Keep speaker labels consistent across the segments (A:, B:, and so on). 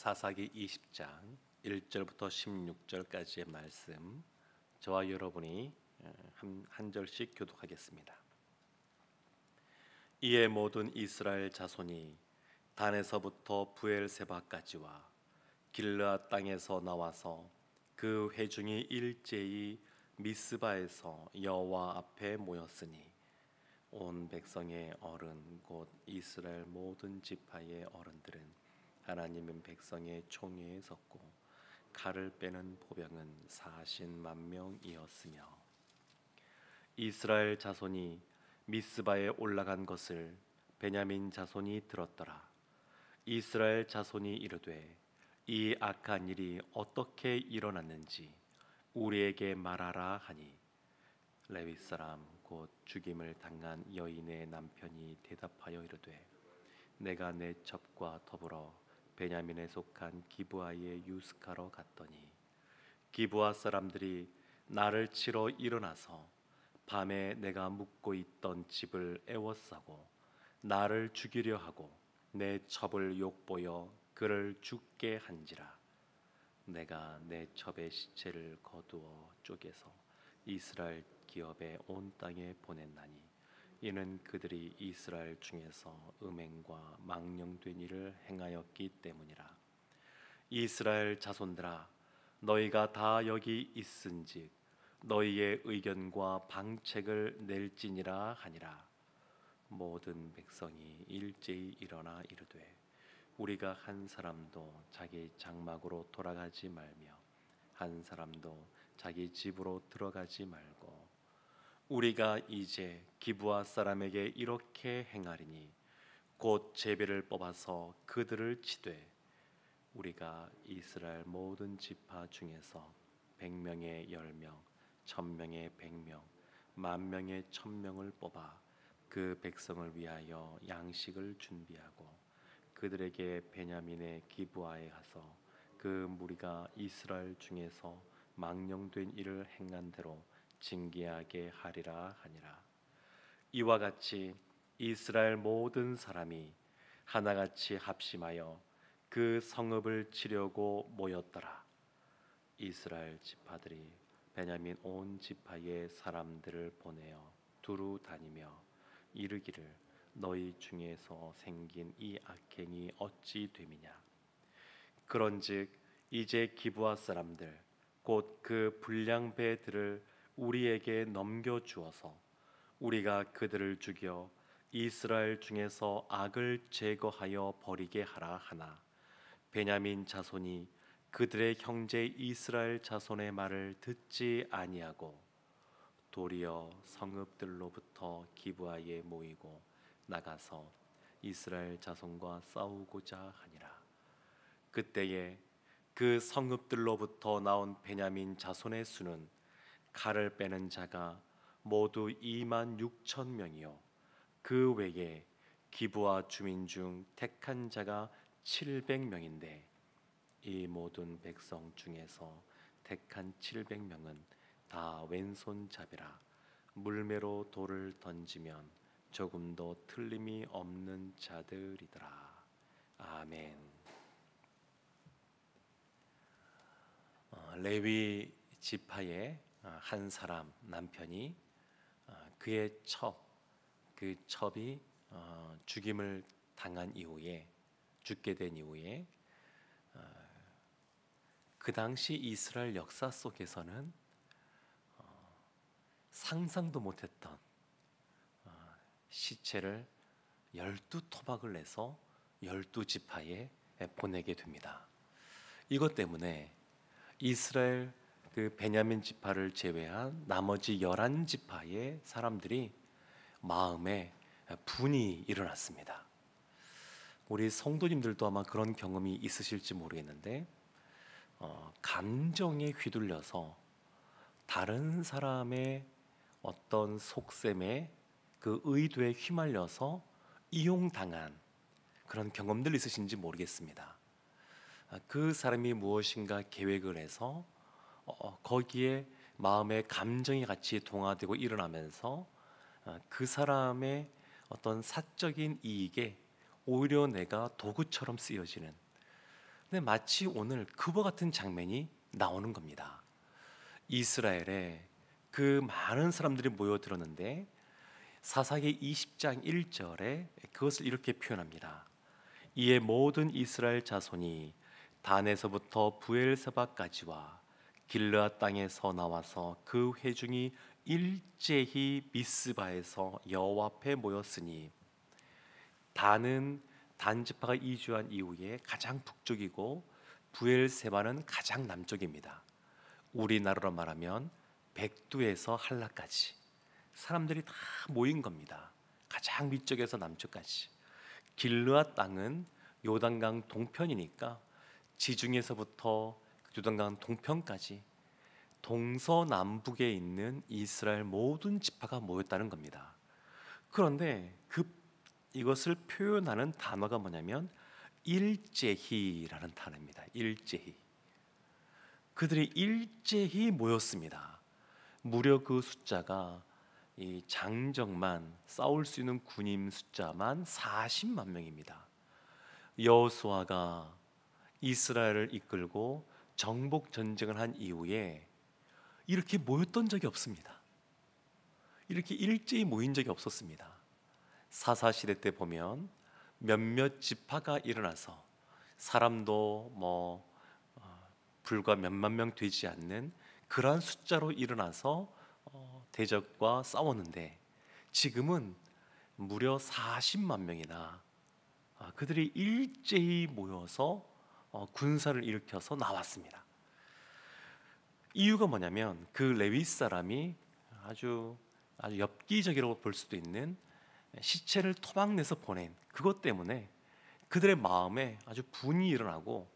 A: 사사기 20장 1절부터 16절까지의 말씀, 저와 여러분이 한 절씩 교독하겠습니다. 이에 모든 이스라엘 자손이 단에서부터 부엘세바까지와 길르앗 땅에서 나와서 그 회중이 일제히 미스바에서 여호와 앞에 모였으니 온 백성의 어른 곧 이스라엘 모든 지파의 어른들은 하나님은 백성의 총회에 섰고 칼을 빼는 보병은 40만 명이었으며 이스라엘 자손이 미스바에 올라간 것을 베냐민 자손이 들었더라. 이스라엘 자손이 이르되 이 악한 일이 어떻게 일어났는지 우리에게 말하라 하니 레위 사람 곧 죽임을 당한 여인의 남편이 대답하여 이르되 내가 내 첩과 더불어 베냐민에 속한 기브아의 유스카로 갔더니 기브아 사람들이 나를 치러 일어나서 밤에 내가 묵고 있던 집을 애워싸고 나를 죽이려 하고 내 첩을 욕보여 그를 죽게 한지라. 내가 내 첩의 시체를 거두어 쪼개서 이스라엘 기업의 온 땅에 보냈나니 이는 그들이 이스라엘 중에서 음행과 망령된 일을 행하였기 때문이라. 이스라엘 자손들아, 너희가 다 여기 있은즉 너희의 의견과 방책을 낼지니라 하니라. 모든 백성이 일제히 일어나 이르되 우리가 한 사람도 자기 장막으로 돌아가지 말며 한 사람도 자기 집으로 들어가지 말고 우리가 이제 기브아 사람에게 이렇게 행하리니 곧 제비를 뽑아서 그들을 치되 우리가 이스라엘 모든 지파 중에서 100명의 10명, 1000명의 100명, 10,000명의 1000명을 뽑아 그 백성을 위하여 양식을 준비하고 그들에게 베냐민의 기브아에 가서 그 무리가 이스라엘 중에서 망령된 일을 행한 대로 징계하게 하리라 하니라. 이와 같이 이스라엘 모든 사람이 하나같이 합심하여 그 성읍을 치려고 모였더라. 이스라엘 지파들이 베냐민 온 지파의 사람들을 보내어 두루 다니며 이르기를 너희 중에서 생긴 이 악행이 어찌 됨이냐. 그런즉 이제 기브아 사람들 곧 그 불량 배들을 우리에게 넘겨주어서 우리가 그들을 죽여 이스라엘 중에서 악을 제거하여 버리게 하라 하나 베냐민 자손이 그들의 형제 이스라엘 자손의 말을 듣지 아니하고 도리어 성읍들로부터 기브아에 모이고 나가서 이스라엘 자손과 싸우고자 하니라. 그때에 그 성읍들로부터 나온 베냐민 자손의 수는 칼을 빼는 자가 모두 26,000명이요 그 외에 기브아 주민 중 택한 자가 700명인데 이 모든 백성 중에서 택한 700명은 다 왼손잡이라 물매로 돌을 던지면 조금도 틀림이 없는 자들이더라. 아멘. 레위 지파의 한 사람 남편이 그의 그 첩이 죽임을 당한 이후에 죽게 된 이후에 그 당시 이스라엘 역사 속에서는 상상도 못했던 시체를 12토막을 내서 12지파에 보내게 됩니다. 이것 때문에 이스라엘 그 베냐민 지파를 제외한 나머지 11지파의 사람들이 마음에 분이 일어났습니다. 우리 성도님들도 아마 그런 경험이 있으실지 모르겠는데 감정에 휘둘려서 다른 사람의 어떤 속셈에 그 의도에 휘말려서 이용당한 그런 경험들 있으신지 모르겠습니다. 그 사람이 무엇인가 계획을 해서 거기에 마음의 감정이 같이 동화되고 일어나면서 그 사람의 어떤 사적인 이익에 오히려 내가 도구처럼 쓰여지는 근데 마치 오늘 그와 같은 장면이 나오는 겁니다. 이스라엘에 그 많은 사람들이 모여들었는데 사사기 20장 1절에 그것을 이렇게 표현합니다. 이에 모든 이스라엘 자손이 단에서부터 부엘세바까지와 길르앗 땅에서 나와서 그 회중이 일제히 미스바에서 여호와 앞에 모였으니, 단은 단 지파가 이주한 이후에 가장 북쪽이고 부엘세바는 가장 남쪽입니다. 우리나라로 말하면 백두에서 한라까지 사람들이 다 모인 겁니다. 가장 위쪽에서 남쪽까지. 길르앗 땅은 요단강 동편이니까 지중해에서부터 요단강 동편까지 동서남북에 있는 이스라엘 모든 지파가 모였다는 겁니다. 그런데 이것을 표현하는 단어가 뭐냐면 일제히라는 단어입니다. 일제히. 그들이 일제히 모였습니다. 무려 그 숫자가 이 장정만 싸울 수 있는 군인 숫자만 40만 명입니다. 여호수아가 이스라엘을 이끌고 정복 전쟁을 한 이후에 이렇게 모였던 적이 없습니다. 이렇게 일제히 모인 적이 없었습니다. 사사시대 때 보면 몇몇 지파가 일어나서 사람도 불과 몇만 명 되지 않는 그러한 숫자로 일어나서 대적과 싸웠는데, 지금은 무려 40만 명이나 그들이 일제히 모여서 군사를 일으켜서 나왔습니다. 이유가 뭐냐면 그 레위 사람이 아주 엽기적이라고 볼 수도 있는 시체를 토막내서 보낸 그것 때문에 그들의 마음에 아주 분이 일어나고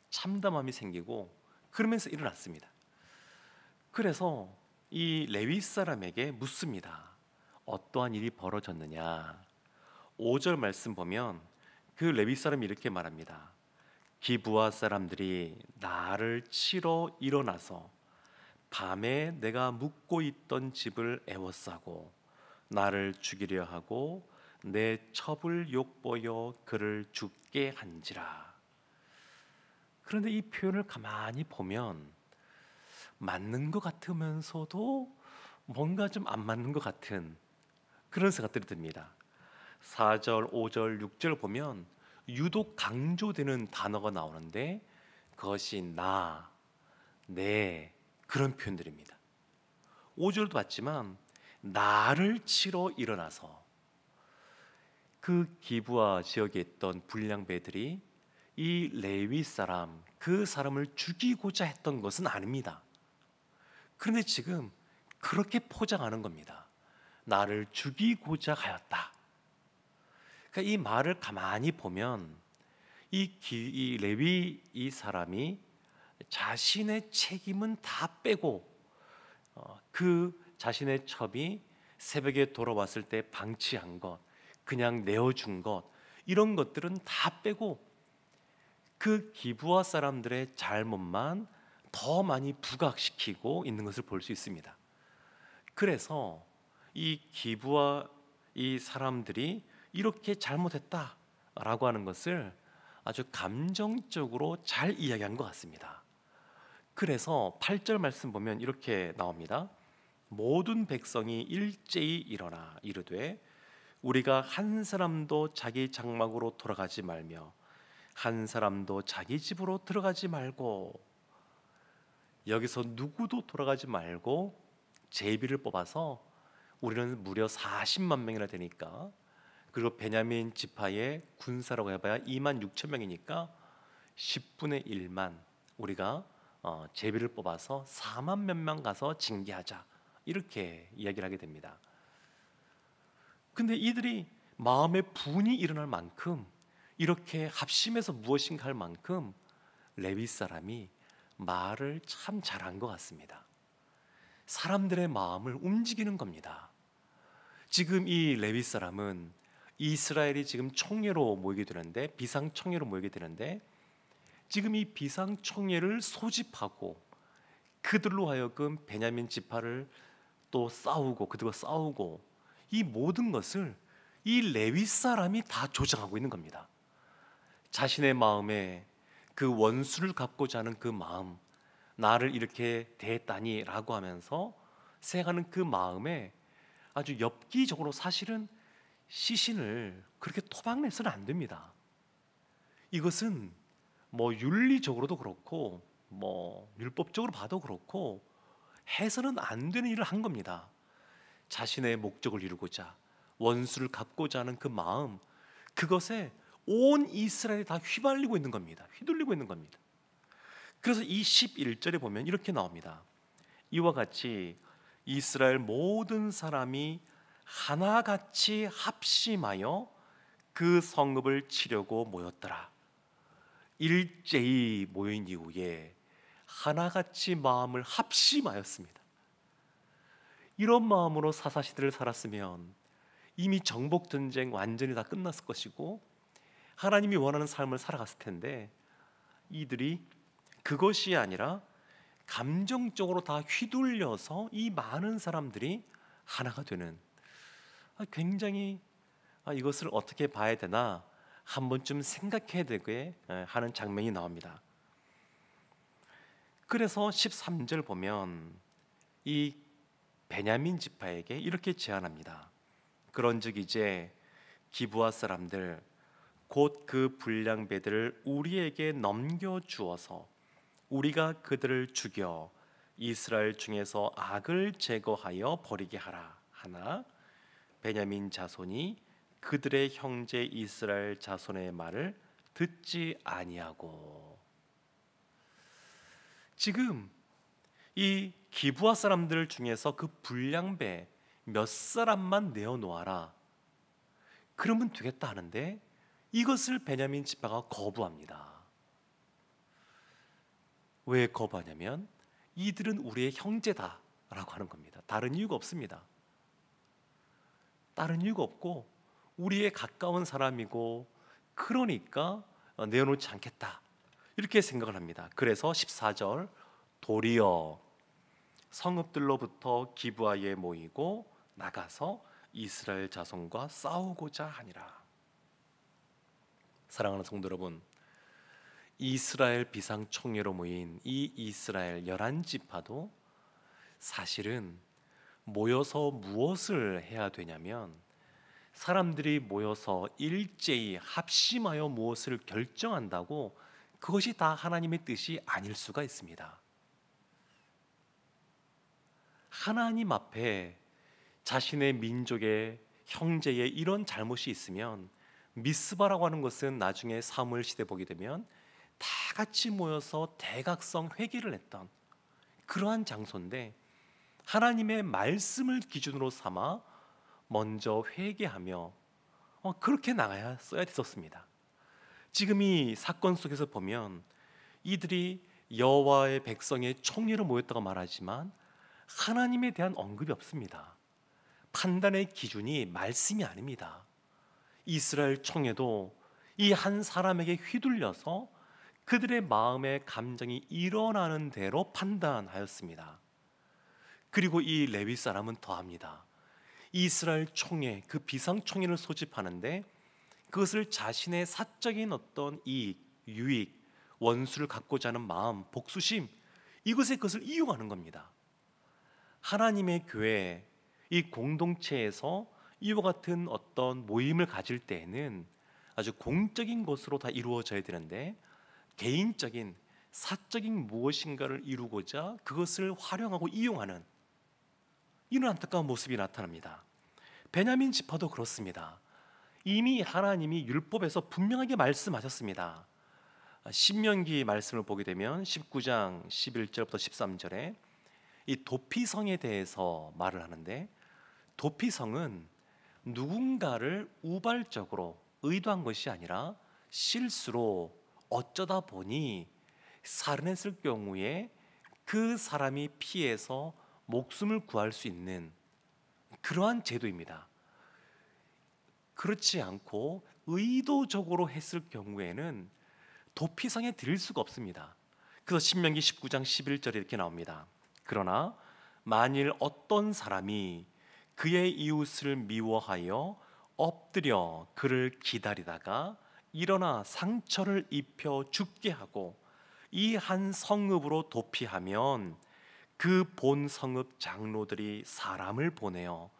A: 참담함이 생기고 그러면서 일어났습니다. 그래서 이 레위 사람에게 묻습니다. 어떠한 일이 벌어졌느냐? 5절 말씀 보면 그 레위 사람이 이렇게 말합니다. 기브아 사람들이 나를 치러 일어나서 밤에 내가 묵고 있던 집을 에워싸고 나를 죽이려 하고 내 첩을 욕보여 그를 죽게 한지라. 그런데 이 표현을 가만히 보면 맞는 것 같으면서도 뭔가 좀 안 맞는 것 같은 그런 생각들이 듭니다. 4절, 5절, 6절 보면 유독 강조되는 단어가 나오는데 그것이 나, 내 그런 표현들입니다. 5절도 봤지만 나를 치러 일어나서 그 기브아 지역에 있던 불량배들이 이 레위 사람, 그 사람을 죽이고자 했던 것은 아닙니다. 그런데 지금 그렇게 포장하는 겁니다. 나를 죽이고자 하였다. 그러니까 이 말을 가만히 보면 이 레위 이 사람이 자신의 책임은 다 빼고 그 자신의 첩이 새벽에 돌아왔을 때 방치한 것, 그냥 내어준 것, 이런 것들은 다 빼고 그 기브아 사람들의 잘못만 더 많이 부각시키고 있는 것을 볼 수 있습니다. 그래서 이 기브아 이 사람들이 이렇게 잘못했다라고 하는 것을 아주 감정적으로 잘 이야기한 것 같습니다. 그래서 8절 말씀 보면 이렇게 나옵니다. 모든 백성이 일제히 일어나 이르되 우리가 한 사람도 자기 장막으로 돌아가지 말며 한 사람도 자기 집으로 들어가지 말고, 여기서 누구도 돌아가지 말고 제비를 뽑아서 우리는 무려 40만 명이나 되니까, 그리고 베냐민 지파의 군사라고 해봐야 2만 6천 명이니까 10분의 1만 우리가 제비를 뽑아서 4만 몇 명 가서 징계하자, 이렇게 이야기를 하게 됩니다. 근데 이들이 마음에 분이 일어날 만큼, 이렇게 합심해서 무엇인가 할 만큼 레위 사람이 말을 참 잘한 것 같습니다. 사람들의 마음을 움직이는 겁니다. 지금 이 레위 사람은 이스라엘이 지금 총회로 모이게 되는데, 비상총회로 모이게 되는데, 지금 이 비상총회를 소집하고 그들로 하여금 베냐민 지파를 또 싸우고 그들과 싸우고, 이 모든 것을 이 레위 사람이 다 조장하고 있는 겁니다. 자신의 마음에 그 원수를 갚고자 하는 그 마음, 나를 이렇게 대했다니라고 하면서 생각하는 그 마음에 아주 엽기적으로 사실은 시신을 그렇게 토막내서는 안 됩니다. 이것은 뭐 윤리적으로도 그렇고 뭐 율법적으로 봐도 그렇고 해서는 안 되는 일을 한 겁니다. 자신의 목적을 이루고자 원수를 갚고자 하는 그 마음, 그것에 온 이스라엘이 다 휘발리고 있는 겁니다. 휘둘리고 있는 겁니다. 그래서 이 11절에 보면 이렇게 나옵니다. 이와 같이 이스라엘 모든 사람이 하나같이 합심하여 그 성읍을 치려고 모였더라. 일제히 모인 이후에 하나같이 마음을 합심하였습니다. 이런 마음으로 사사시대를 살았으면 이미 정복전쟁 완전히 다 끝났을 것이고 하나님이 원하는 삶을 살아갔을 텐데, 이들이 그것이 아니라 감정적으로 다 휘둘려서 이 많은 사람들이 하나가 되는, 굉장히 이것을 어떻게 봐야 되나 한 번쯤 생각해야 되게 하는 장면이 나옵니다. 그래서 13절 보면 이 베냐민 지파에게 이렇게 제안합니다. 그런즉 이제 기브아 사람들 곧 그 불량배들을 우리에게 넘겨 주어서 우리가 그들을 죽여 이스라엘 중에서 악을 제거하여 버리게 하라 하나 베냐민 자손이 그들의 형제 이스라엘 자손의 말을 듣지 아니하고. 지금 이 기브아 사람들 중에서 그 불량배 몇 사람만 내어놓아라, 그러면 되겠다 하는데 이것을 베냐민 지파가 거부합니다. 왜 거부하냐면 이들은 우리의 형제다라고 하는 겁니다. 다른 이유가 없습니다. 다른 이유가 없고 우리의 가까운 사람이고 그러니까 내어놓지 않겠다, 이렇게 생각을 합니다. 그래서 14절 도리어 성읍들로부터 기브아에 모이고 나가서 이스라엘 자손과 싸우고자 하니라. 사랑하는 성도 여러분, 이스라엘 비상총회로 모인 이 이스라엘 11지파도 사실은 모여서 무엇을 해야 되냐면, 사람들이 모여서 일제히 합심하여 무엇을 결정한다고 그것이 다 하나님의 뜻이 아닐 수가 있습니다. 하나님 앞에 자신의 민족의 형제의 이런 잘못이 있으면, 미스바라고 하는 것은 나중에 사무엘 시대 보게 되면 다 같이 모여서 대각성 회개를 했던 그러한 장소인데, 하나님의 말씀을 기준으로 삼아 먼저 회개하며 그렇게 나가야 써야 됐었습니다. 지금 이 사건 속에서 보면 이들이 여호와의 백성의 총회로 모였다고 말하지만 하나님에 대한 언급이 없습니다. 판단의 기준이 말씀이 아닙니다. 이스라엘 총회도 이 한 사람에게 휘둘려서 그들의 마음의 감정이 일어나는 대로 판단하였습니다. 그리고 이 레위 사람은 더합니다. 이스라엘 총회, 그 비상총회를 소집하는데 그것을 자신의 사적인 어떤 이익, 유익, 원수를 갖고자 하는 마음, 복수심, 이것에 그것을 이용하는 겁니다. 하나님의 교회, 이 공동체에서 이와 같은 어떤 모임을 가질 때에는 아주 공적인 것으로 다 이루어져야 되는데, 개인적인 사적인 무엇인가를 이루고자 그것을 활용하고 이용하는 이런 안타까운 모습이 나타납니다. 베냐민 지파도 그렇습니다. 이미 하나님이 율법에서 분명하게 말씀하셨습니다. 신명기 말씀을 보게 되면 19장 11절부터 13절에 이 도피성에 대해서 말을 하는데, 도피성은 누군가를 우발적으로 의도한 것이 아니라 실수로 어쩌다 보니 살인했을 경우에 그 사람이 피해서 목숨을 구할 수 있는 그러한 제도입니다. 그렇지 않고 의도적으로 했을 경우에는 도피성에 들일 수가 없습니다. 그래서 신명기 19장 11절에 이렇게 나옵니다. 그러나 만일 어떤 사람이 그의 이웃을 미워하여 엎드려 그를 기다리다가 일어나 상처를 입혀 죽게 하고 이 한 성읍으로 도피하면 그 본 성읍 장로들이 사람을 보내어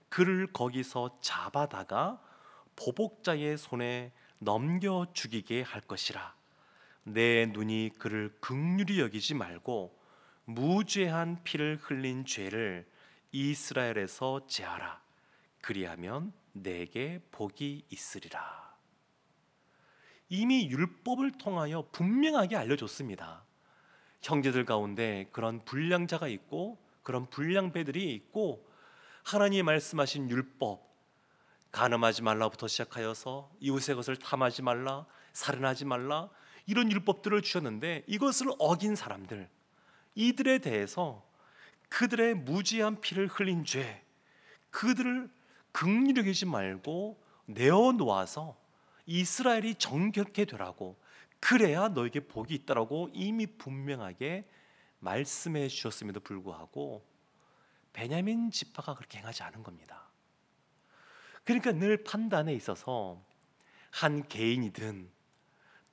A: 그를 거기서 잡아다가 보복자의 손에 넘겨 죽이게 할 것이라. 내 눈이 그를 긍휼히 여기지 말고 무죄한 피를 흘린 죄를 이스라엘에서 제하라. 그리하면 내게 복이 있으리라. 이미 율법을 통하여 분명하게 알려줬습니다. 형제들 가운데 그런 불량자가 있고 그런 불량배들이 있고, 하나님이 말씀하신 율법, 간음하지 말라부터 시작하여서 이웃의 것을 탐하지 말라, 살인하지 말라, 이런 율법들을 주셨는데 이것을 어긴 사람들, 이들에 대해서 그들의 무지한 피를 흘린 죄, 그들을 긍휼히 여기지 말고 내어놓아서 이스라엘이 정결케 되라고, 그래야 너에게 복이 있다라고 이미 분명하게 말씀해 주셨음에도 불구하고 베냐민 지파가 그렇게 행하지 않은 겁니다. 그러니까 늘 판단에 있어서 한 개인이든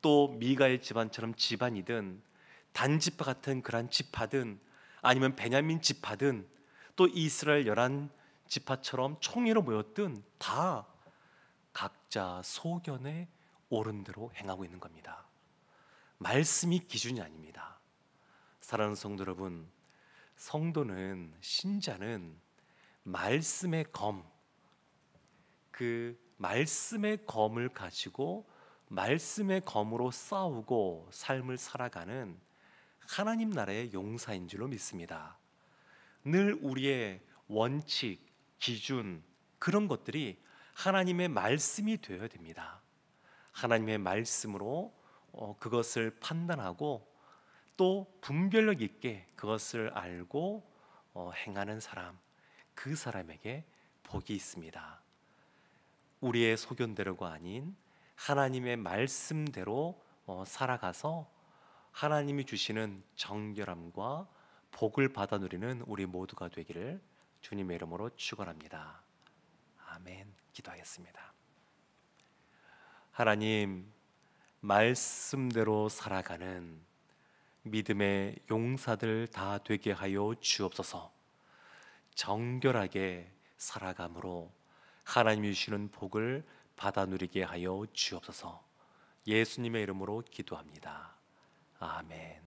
A: 또 미가엘 집안처럼 집안이든 단지파 같은 그런 지파든 아니면 베냐민 지파든 또 이스라엘 11지파처럼 총회로 모였든 다 각자 소견에 옳은 대로 행하고 있는 겁니다. 말씀이 기준이 아닙니다. 사랑하는 성도 여러분, 성도는, 신자는 말씀의 검, 그 말씀의 검을 가지고 말씀의 검으로 싸우고 삶을 살아가는 하나님 나라의 용사인 줄로 믿습니다. 늘 우리의 원칙, 기준, 그런 것들이 하나님의 말씀이 되어야 됩니다. 하나님의 말씀으로 그것을 판단하고 또 분별력 있게 그것을 알고 행하는 사람, 그 사람에게 복이 있습니다. 우리의 소견대로가 아닌 하나님의 말씀대로 살아가서 하나님이 주시는 정결함과 복을 받아 누리는 우리 모두가 되기를 주님의 이름으로 축원합니다. 아멘. 기도하겠습니다. 하나님, 말씀대로 살아가는 믿음의 용사들 다 되게 하여 주옵소서. 정결하게 살아감으로 하나님이 주시는 복을 받아 누리게 하여 주옵소서. 예수님의 이름으로 기도합니다. 아멘.